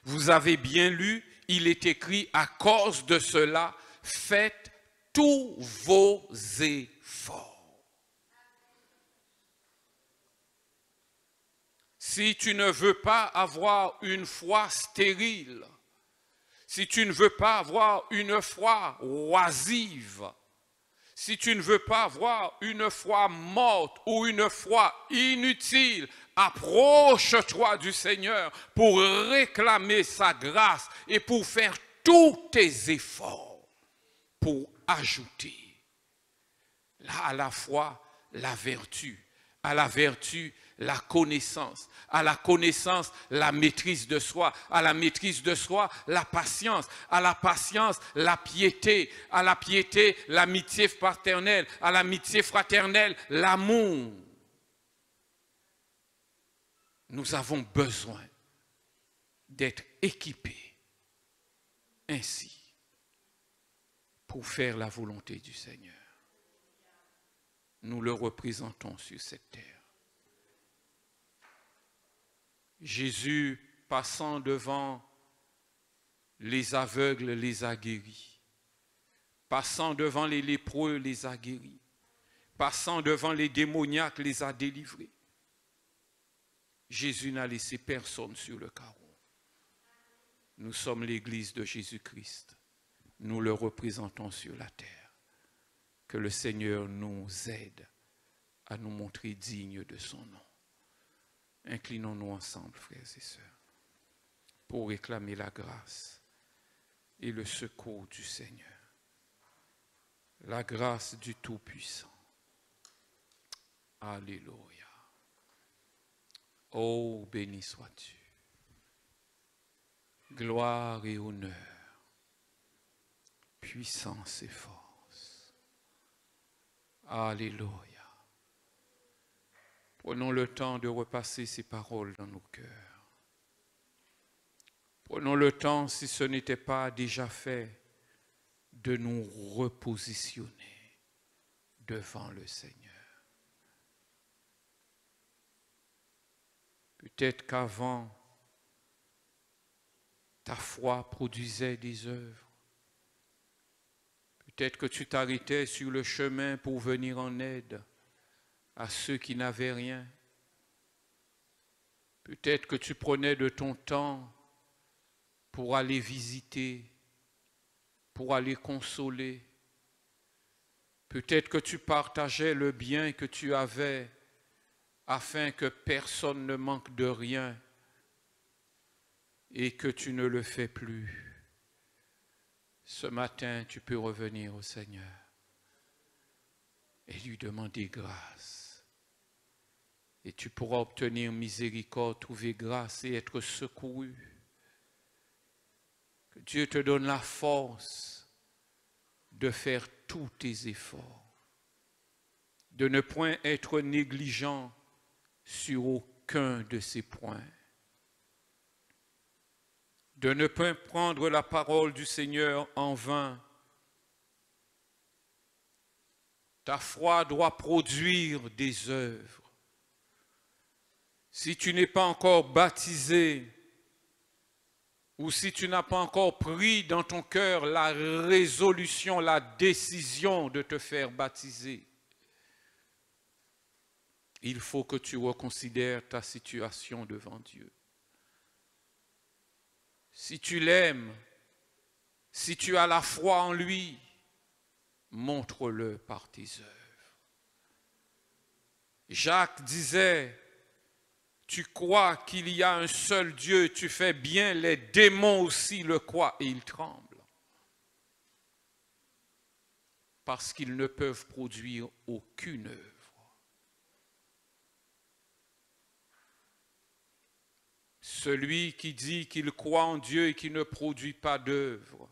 A: Vous avez bien lu, il est écrit, à cause de cela, faites tous vos efforts. Si tu ne veux pas avoir une foi stérile, si tu ne veux pas avoir une foi oisive, si tu ne veux pas avoir une foi morte ou une foi inutile, approche-toi du Seigneur pour réclamer sa grâce et pour faire tous tes efforts pour ajouter là à la foi la vertu, à la vertu la connaissance, à la connaissance la maîtrise de soi, à la maîtrise de soi la patience, à la patience la piété, à la piété l'amitié fraternelle, à l'amitié fraternelle l'amour. Nous avons besoin d'être équipés ainsi pour faire la volonté du Seigneur. Nous le représentons sur cette terre. Jésus, passant devant les aveugles, les a guéris. Passant devant les lépreux, les a guéris. Passant devant les démoniaques, les a délivrés. Jésus n'a laissé personne sur le carreau. Nous sommes l'Église de Jésus-Christ. Nous le représentons sur la terre. Que le Seigneur nous aide à nous montrer dignes de son nom. Inclinons-nous ensemble, frères et sœurs, pour réclamer la grâce et le secours du Seigneur. La grâce du Tout-Puissant. Alléluia. Oh, béni sois-tu. Gloire et honneur, puissance et force. Alléluia. Prenons le temps de repasser ces paroles dans nos cœurs. Prenons le temps, si ce n'était pas déjà fait, de nous repositionner devant le Seigneur. Peut-être qu'avant, ta foi produisait des œuvres. Peut-être que tu t'arrêtais sur le chemin pour venir en aide à ceux qui n'avaient rien. Peut-être que tu prenais de ton temps pour aller visiter, pour aller consoler. Peut-être que tu partageais le bien que tu avais afin que personne ne manque de rien et que tu ne le fais plus. Ce matin, tu peux revenir au Seigneur et lui demander grâce. Et tu pourras obtenir miséricorde, trouver grâce et être secouru. Que Dieu te donne la force de faire tous tes efforts, de ne point être négligent sur aucun de ces points, de ne point prendre la parole du Seigneur en vain. Ta foi doit produire des œuvres. Si tu n'es pas encore baptisé, ou si tu n'as pas encore pris dans ton cœur la résolution, la décision de te faire baptiser, il faut que tu reconsidères ta situation devant Dieu. Si tu l'aimes, si tu as la foi en lui, montre-le par tes œuvres. Jacques disait, tu crois qu'il y a un seul Dieu, tu fais bien, les démons aussi le croient et ils tremblent. Parce qu'ils ne peuvent produire aucune œuvre. Celui qui dit qu'il croit en Dieu et qui ne produit pas d'œuvre,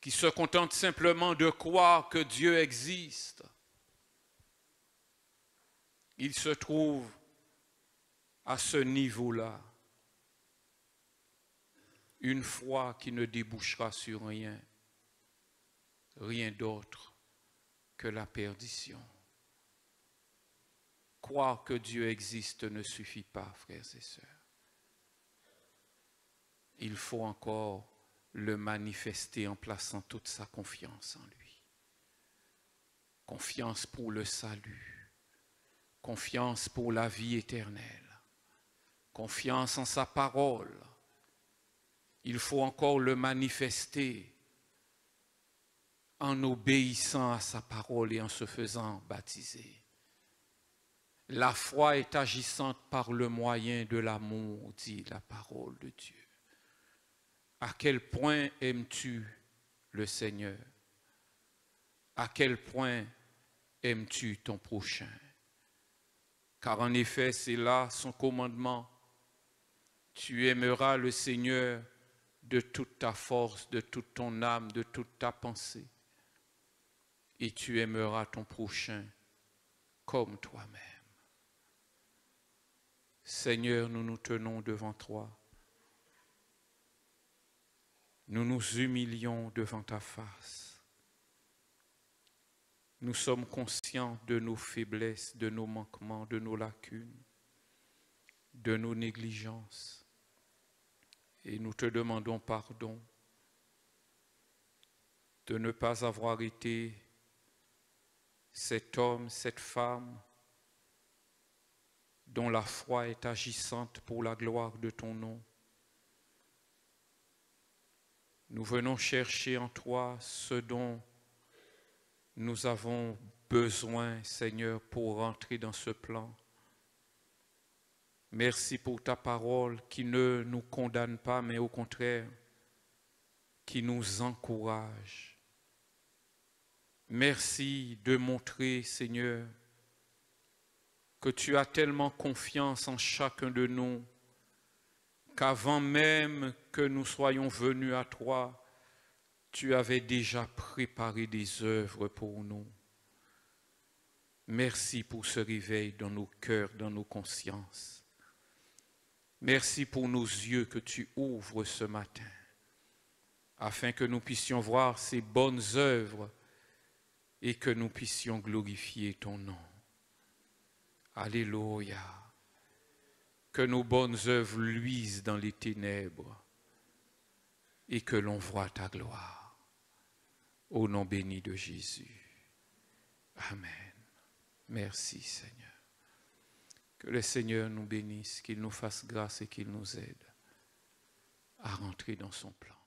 A: qui se contente simplement de croire que Dieu existe, il se trouve à ce niveau-là. Une foi qui ne débouchera sur rien, rien d'autre que la perdition. Croire que Dieu existe ne suffit pas, frères et sœurs. Il faut encore le manifester en plaçant toute sa confiance en lui. Confiance pour le salut, confiance pour la vie éternelle, confiance en sa parole. Il faut encore le manifester en obéissant à sa parole et en se faisant baptiser. La foi est agissante par le moyen de l'amour, dit la parole de Dieu. À quel point aimes-tu le Seigneur? À quel point aimes-tu ton prochain? Car en effet, c'est là son commandement. Tu aimeras le Seigneur de toute ta force, de toute ton âme, de toute ta pensée. Et tu aimeras ton prochain comme toi-même. Seigneur, nous nous tenons devant toi. Nous nous humilions devant ta face. Nous sommes conscients de nos faiblesses, de nos manquements, de nos lacunes, de nos négligences. Et nous te demandons pardon de ne pas avoir été cet homme, cette femme, dont la foi est agissante pour la gloire de ton nom. Nous venons chercher en toi ce dont nous avons besoin, Seigneur, pour rentrer dans ce plan. Merci pour ta parole qui ne nous condamne pas, mais au contraire, qui nous encourage. Merci de montrer, Seigneur, que tu as tellement confiance en chacun de nous, qu'avant même que nous soyons venus à toi, tu avais déjà préparé des œuvres pour nous. Merci pour ce réveil dans nos cœurs, dans nos consciences. Merci pour nos yeux que tu ouvres ce matin, afin que nous puissions voir ces bonnes œuvres et que nous puissions glorifier ton nom. Alléluia. que nos bonnes œuvres luisent dans les ténèbres et que l'on voit ta gloire. Au nom béni de Jésus. Amen. Merci Seigneur. Que le Seigneur nous bénisse, qu'il nous fasse grâce et qu'il nous aide à rentrer dans son plan.